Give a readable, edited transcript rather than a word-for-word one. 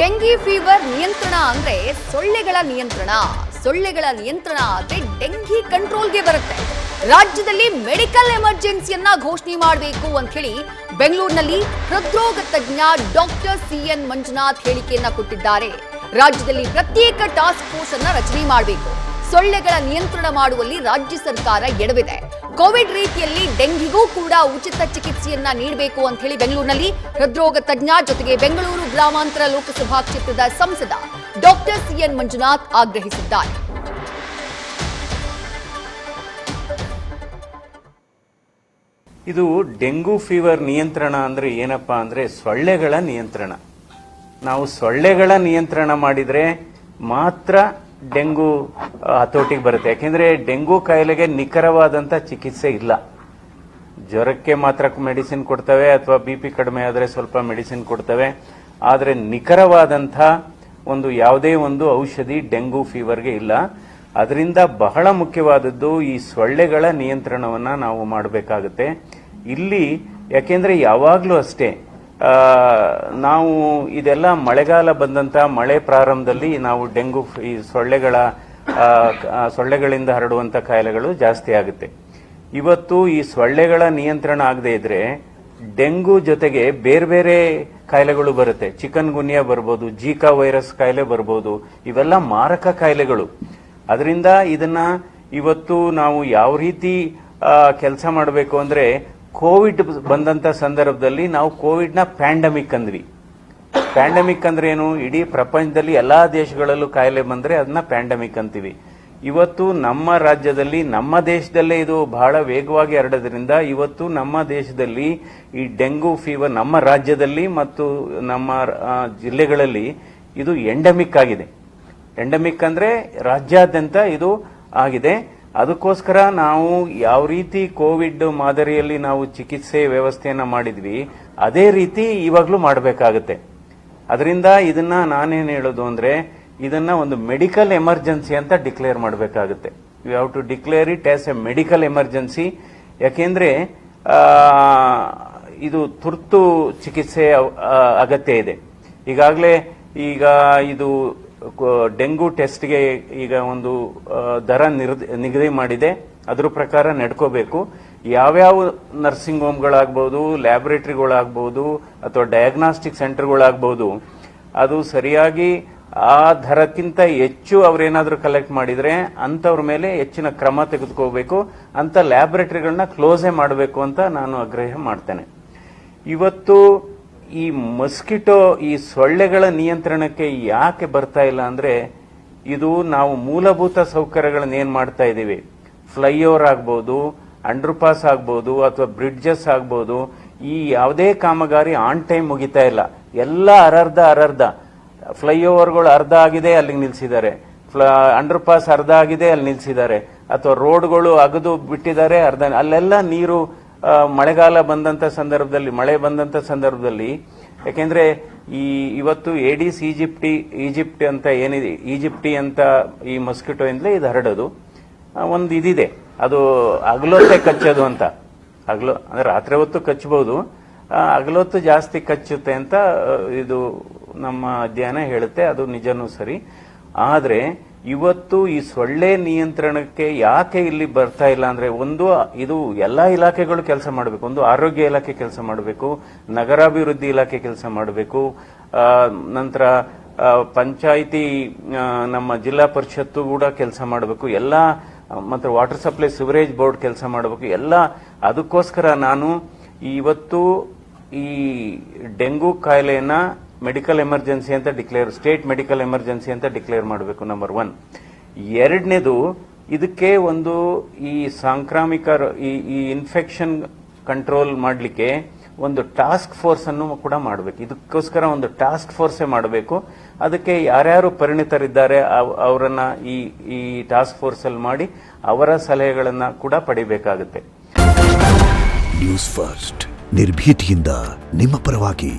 Dengue fever ನಿಯಂತ್ರಣ ಅಂದ್ರೆ ಸೊಳ್ಳೆಗಳ ನಿಯಂತ್ರಣ. ಸೊಳ್ಳೆಗಳ ನಿಯಂತ್ರಣ ಆದ್ರೆ ಡೆಂಗಿ ಕಂಟ್ರೋಲ್ಗೆ ಬರುತ್ತೆ. ರಾಜ್ಯದಲ್ಲಿ ಮೆಡಿಕಲ್ ಎಮರ್ಜೆನ್ಸಿಯನ್ನ ಘೋಷಣೆ ಮಾಡಬೇಕು ಅಂತ ಹೇಳಿ ಬೆಂಗಳೂರಿನಲ್ಲಿ ಹೃದ್ರೋಗ ತಜ್ಞ ಡಾಕ್ಟರ್ CN ಮಂಜುನಾಥ್ ಹೇಳಿಕೆಯನ್ನ ಕೊಟ್ಟಿದ್ದಾರೆ. ರಾಜ್ಯದಲ್ಲಿ ಪ್ರತ್ಯೇಕ ಟಾಸ್ಕ್ ಫೋರ್ಸ್ ಅನ್ನ ರಚನೆ ಮಾಡಬೇಕು. ಸೊಳ್ಳೆಗಳ ನಿಯಂತ್ರಣ ಮಾಡುವಲ್ಲಿ ರಾಜ್ಯ ಸರ್ಕಾರ ಎಡವಿದೆ. ಕೋವಿಡ್ ರೀತಿಯಲ್ಲಿ ಡೆಂಗಿಗೂ ಕೂಡ ಉಚಿತ ಚಿಕಿತ್ಸೆಯನ್ನ ನೀಡಬೇಕು ಅಂತ ಹೇಳಿ ಬೆಂಗಳೂರಿನಲ್ಲಿ ಹೃದ್ರೋಗ ತಜ್ಞ ಜೊತೆಗೆ ಬೆಂಗಳೂರು ಗ್ರಾಮಾಂತರ ಲೋಕಸಭಾ ಕ್ಷೇತ್ರದ ಸಂಸದ ಡಾಕ್ಟರ್ CN ಮಂಜುನಾಥ್ ಆಗ್ರಹಿಸಿದ್ದಾರೆ. ಇದು ಡೆಂಗು ಫೀವರ್ ನಿಯಂತ್ರಣ ಅಂದ್ರೆ ಏನಪ್ಪಾ ಅಂದ್ರೆ ಸೊಳ್ಳೆಗಳ ನಿಯಂತ್ರಣ. ನಾವು ಸೊಳ್ಳೆಗಳ ನಿಯಂತ್ರಣ ಮಾಡಿದ್ರೆ ಮಾತ್ರ ಡೆಂಗು ಹತೋಟಿಗೆ ಬರುತ್ತೆ. ಯಾಕೆಂದ್ರೆ ಡೆಂಗು ಕಾಯಿಲೆಗೆ ನಿಖರವಾದಂತ ಚಿಕಿತ್ಸೆ ಇಲ್ಲ. ಜ್ವರಕ್ಕೆ ಮಾತ್ರ ಮೆಡಿಸಿನ್ ಕೊಡ್ತವೆ ಅಥವಾ BP ಕಡಿಮೆ ಆದರೆ ಸ್ವಲ್ಪ ಮೆಡಿಸಿನ್ ಕೊಡ್ತವೆ. ಆದರೆ ನಿಖರವಾದಂಥ ಯಾವುದೇ ಒಂದು ಔಷಧಿ ಡೆಂಗು ಫೀವರ್ಗೆ ಇಲ್ಲ. ಅದರಿಂದ ಬಹಳ ಮುಖ್ಯವಾದದ್ದು ಈ ಸೊಳ್ಳೆಗಳ ನಿಯಂತ್ರಣವನ್ನ ನಾವು ಮಾಡಬೇಕಾಗುತ್ತೆ ಇಲ್ಲಿ. ಯಾಕೆಂದ್ರೆ ಯಾವಾಗಲೂ ಅಷ್ಟೇ ನಾವು ಇದೆಲ್ಲ ಮಳೆಗಾಲ ಬಂದಂತ ಮಳೆ ಪ್ರಾರಂಭದಲ್ಲಿ ನಾವು ಡೆಂಗು ಈ ಸೊಳ್ಳೆಗಳಿಂದ ಹರಡುವಂತ ಕಾಯಿಲೆಗಳು ಜಾಸ್ತಿ ಆಗುತ್ತೆ. ಇವತ್ತು ಈ ಸೊಳ್ಳೆಗಳ ನಿಯಂತ್ರಣ ಆಗದೆ ಇದ್ರೆ ಡೆಂಗು ಜೊತೆಗೆ ಬೇರೆ ಬೇರೆ ಕಾಯಿಲೆಗಳು ಬರುತ್ತೆ. ಚಿಕನ್ ಗುನ್ಯಾ ಬರ್ಬೋದು, ಜೀಕಾ ವೈರಸ್ ಕಾಯಿಲೆ ಬರ್ಬೋದು. ಇವೆಲ್ಲ ಮಾರಕ ಕಾಯಿಲೆಗಳು. ಅದರಿಂದ ಇದನ್ನ ಇವತ್ತು ನಾವು ಯಾವ ರೀತಿ ಕೆಲಸ ಮಾಡಬೇಕು ಅಂದ್ರೆ ಕೋವಿಡ್ ಬಂದಂತ ಸಂದರ್ಭದಲ್ಲಿ ನಾವು ಕೋವಿಡ್ನ ಪ್ಯಾಂಡಮಿಕ್ ಅಂದ್ವಿ. ಪ್ಯಾಂಡಮಿಕ್ ಅಂದ್ರೆ ಏನು? ಇಡೀ ಪ್ರಪಂಚದಲ್ಲಿ ಎಲ್ಲಾ ದೇಶಗಳಲ್ಲೂ ಕಾಯಿಲೆ ಬಂದ್ರೆ ಅದನ್ನ ಪ್ಯಾಂಡಮಿಕ್ ಅಂತೀವಿ. ಇವತ್ತು ನಮ್ಮ ರಾಜ್ಯದಲ್ಲಿ ನಮ್ಮ ದೇಶದಲ್ಲೇ ಇದು ಬಹಳ ವೇಗವಾಗಿ ಹರಡೋದ್ರಿಂದ ಇವತ್ತು ನಮ್ಮ ದೇಶದಲ್ಲಿ ಈ ಡೆಂಗು ಫೀವರ್ ನಮ್ಮ ರಾಜ್ಯದಲ್ಲಿ ಮತ್ತು ನಮ್ಮ ಜಿಲ್ಲೆಗಳಲ್ಲಿ ಇದು ಎಂಡೆಮಿಕ್ ಆಗಿದೆ. ಎಂಡೆಮಿಕ್ ಅಂದ್ರೆ ರಾಜ್ಯಾದ್ಯಂತ ಇದು ಆಗಿದೆ. ಅದಕ್ಕೋಸ್ಕರ ನಾವು ಯಾವ ರೀತಿ ಕೋವಿಡ್ ಮಾದರಿಯಲ್ಲಿ ನಾವು ಚಿಕಿತ್ಸೆ ವ್ಯವಸ್ಥೆಯನ್ನ ಮಾಡಿದ್ವಿ ಅದೇ ರೀತಿ ಇವಾಗ್ಲೂ ಮಾಡಬೇಕಾಗುತ್ತೆ. ಅದರಿಂದ ಇದನ್ನ ನಾನೇನು ಹೇಳೋದು ಅಂದ್ರೆ ಇದನ್ನ ಒಂದು ಮೆಡಿಕಲ್ ಎಮರ್ಜೆನ್ಸಿ ಅಂತ ಡಿಕ್ಲೇರ್ ಮಾಡಬೇಕಾಗುತ್ತೆ. You have to declare it as a medical emergency. ಯಾಕೆಂದ್ರೆ ಇದು ತುರ್ತು ಚಿಕಿತ್ಸೆ ಅಗತ್ಯ ಇದೆ. ಈಗಾಗಲೇ ಇದು ಡೆಂಗು ಟೆಸ್ಟ್ಗೆ ಈಗ ಒಂದು ದರ ನಿಗದಿ ಮಾಡಿದೆ. ಅದ್ರ ಪ್ರಕಾರ ನಡ್ಕೋಬೇಕು. ಯಾವ್ಯಾವ ನರ್ಸಿಂಗ್ ಹೋಮ್ಗಳಾಗ್ಬಹುದು, ಲ್ಯಾಬೊರೇಟರಿಗಳಾಗ್ಬಹುದು ಅಥವಾ ಡಯಾಗ್ನಾಸ್ಟಿಕ್ ಸೆಂಟರ್ಗಳಾಗ್ಬಹುದು, ಅದು ಸರಿಯಾಗಿ ಆ ದರಕ್ಕಿಂತ ಹೆಚ್ಚು ಅವ್ರೇನಾದ್ರೂ ಕಲೆಕ್ಟ್ ಮಾಡಿದ್ರೆ ಅಂತವ್ರ ಮೇಲೆ ಹೆಚ್ಚಿನ ಕ್ರಮ ತೆಗೆದುಕೋಬೇಕು. ಅಂತ ಲ್ಯಾಬೊರೇಟರಿಗಳನ್ನ ಕ್ಲೋಸೇ ಮಾಡಬೇಕು ಅಂತ ನಾನು ಆಗ್ರಹ ಮಾಡ್ತೇನೆ. ಇವತ್ತು ಈ ಮಸ್ಕಿಟೋ ಈ ಸೊಳ್ಳೆಗಳ ನಿಯಂತ್ರಣಕ್ಕೆ ಯಾಕೆ ಬರ್ತಾ ಇಲ್ಲ ಅಂದ್ರೆ ಇದು ನಾವು ಮೂಲಭೂತ ಸೌಕರ್ಯಗಳನ್ನ ಏನ್ ಮಾಡ್ತಾ ಇದೀವಿ, ಫ್ಲೈಓವರ್ ಆಗ್ಬಹುದು, ಅಂಡರ್ಪಾಸ್ ಆಗ್ಬಹುದು ಅಥವಾ ಬ್ರಿಡ್ಜಸ್ ಆಗ್ಬಹುದು, ಈ ಯಾವುದೇ ಕಾಮಗಾರಿ ಆನ್ ಟೈಮ್ ಮುಗಿತಾ ಇಲ್ಲ. ಎಲ್ಲ ಅರ್ಧ ಫ್ಲೈಓವರ್ಗಳು ಅರ್ಧ ಆಗಿದೆ ಅಲ್ಲಿಗೆ ನಿಲ್ಸಿದ್ದಾರೆ, ಅಂಡರ್ಪಾಸ್ ಅರ್ಧ ಆಗಿದೆ ಅಲ್ಲಿ ನಿಲ್ಸಿದ್ದಾರೆ, ಅಥವಾ ರೋಡ್ಗಳು ಅಗದು ಬಿಟ್ಟಿದ್ದಾರೆ ಅರ್ಧ. ಅಲ್ಲೆಲ್ಲ ನೀರು ಮಳೆಗಾಲ ಬಂದಂತ ಸಂದರ್ಭದಲ್ಲಿ ಮಳೆ ಬಂದಂತ ಸಂದರ್ಭದಲ್ಲಿ ಯಾಕೆಂದ್ರೆ ಇವತ್ತು ಏಡಿಸ್ ಈಜಿಪ್ಟಿ ಅಂತ ಏನಿದೆ, ಈಜಿಪ್ಟಿ ಅಂತ ಈ ಮಸ್ಕಿಟೋ ಇಂದಲೇ ಇದು ಹರಡೋದು. ಒಂದು ಇದಿದೆ, ಅದು ಹಗಲೊತ್ತೆ ಕಚ್ಚೋದು ಅಂತ. ಅಂದ್ರೆ ರಾತ್ರಿ ಹೊತ್ತು ಕಚ್ಚಬಹುದು, ಹಗಲೊತ್ತು ಜಾಸ್ತಿ ಕಚ್ಚುತ್ತೆ ಅಂತ ಇದು ನಮ್ಮ ಅಧ್ಯಯನ ಹೇಳುತ್ತೆ. ಅದು ನಿಜನೂ ಸರಿ. ಆದ್ರೆ ಇವತ್ತು ಈ ಸೊಳ್ಳೆ ನಿಯಂತ್ರಣಕ್ಕೆ ಯಾಕೆ ಇಲ್ಲಿ ಬರ್ತಾ ಇಲ್ಲ ಅಂದ್ರೆ ಇದು ಎಲ್ಲಾ ಇಲಾಖೆಗಳು ಕೆಲಸ ಮಾಡಬೇಕು. ಒಂದು ಆರೋಗ್ಯ ಇಲಾಖೆ ಕೆಲಸ ಮಾಡಬೇಕು, ನಗರಾಭಿವೃದ್ಧಿ ಇಲಾಖೆ ಕೆಲಸ ಮಾಡಬೇಕು, ನಂತರ ಪಂಚಾಯಿತಿ ನಮ್ಮ ಜಿಲ್ಲಾ ಪರಿಷತ್ತು ಕೂಡ ಕೆಲಸ ಮಾಡಬೇಕು, ಎಲ್ಲಾ ಮತ್ತೆ ವಾಟರ್ ಸಪ್ಲೈ ಸಿವರೇಜ್ ಬೋರ್ಡ್ ಕೆಲಸ ಮಾಡಬೇಕು ಎಲ್ಲ. ಅದಕ್ಕೋಸ್ಕರ ನಾನು ಇವತ್ತು ಈ ಡೆಂಗು ಕಾಯಿಲೆಯನ್ನ ಮೆಡಿಕಲ್ ಎಮರ್ಜೆನ್ಸಿ ಅಂತ ಸ್ಟೇಟ್ ಮೆಡಿಕಲ್ ಎಮರ್ಜೆನ್ಸಿ ಅಂತ ಡಿಕ್ಲೇರ್ ಮಾಡಬೇಕು, ನಂಬರ್ 1. ಎರಡನೇದು, ಇದಕ್ಕೆ ಈ ಸಾಂಕ್ರಾಮಿಕ ಈ ಇನ್ಫೆಕ್ಷನ್ ಕಂಟ್ರೋಲ್ ಮಾಡಲಿಕ್ಕೆ ಒಂದು ಟಾಸ್ಕ್ ಫೋರ್ಸ್ ಅನ್ನು ಕೂಡ ಮಾಡಬೇಕು. ಇದಕ್ಕೋಸ್ಕರ ಒಂದು ಟಾಸ್ಕ್ ಫೋರ್ಸೇ ಮಾಡಬೇಕು. ಅದಕ್ಕೆ ಯಾರ್ಯಾರು ಪರಿಣಿತರಿದ್ದಾರೆ ಅವರನ್ನ ಈ ಟಾಸ್ಕ್ ಫೋರ್ಸ್ ಅಲ್ಲಿ ಮಾಡಿ ಅವರ ಸಲಹೆಗಳನ್ನ ಕೂಡ ಪಡಿಬೇಕಾಗುತ್ತೆ. ನ್ಯೂಸ್ ಫಸ್ಟ್ ನಿರ್ಭೀತಿಯಿಂದ ನಿಮ್ಮ ಪರವಾಗಿ.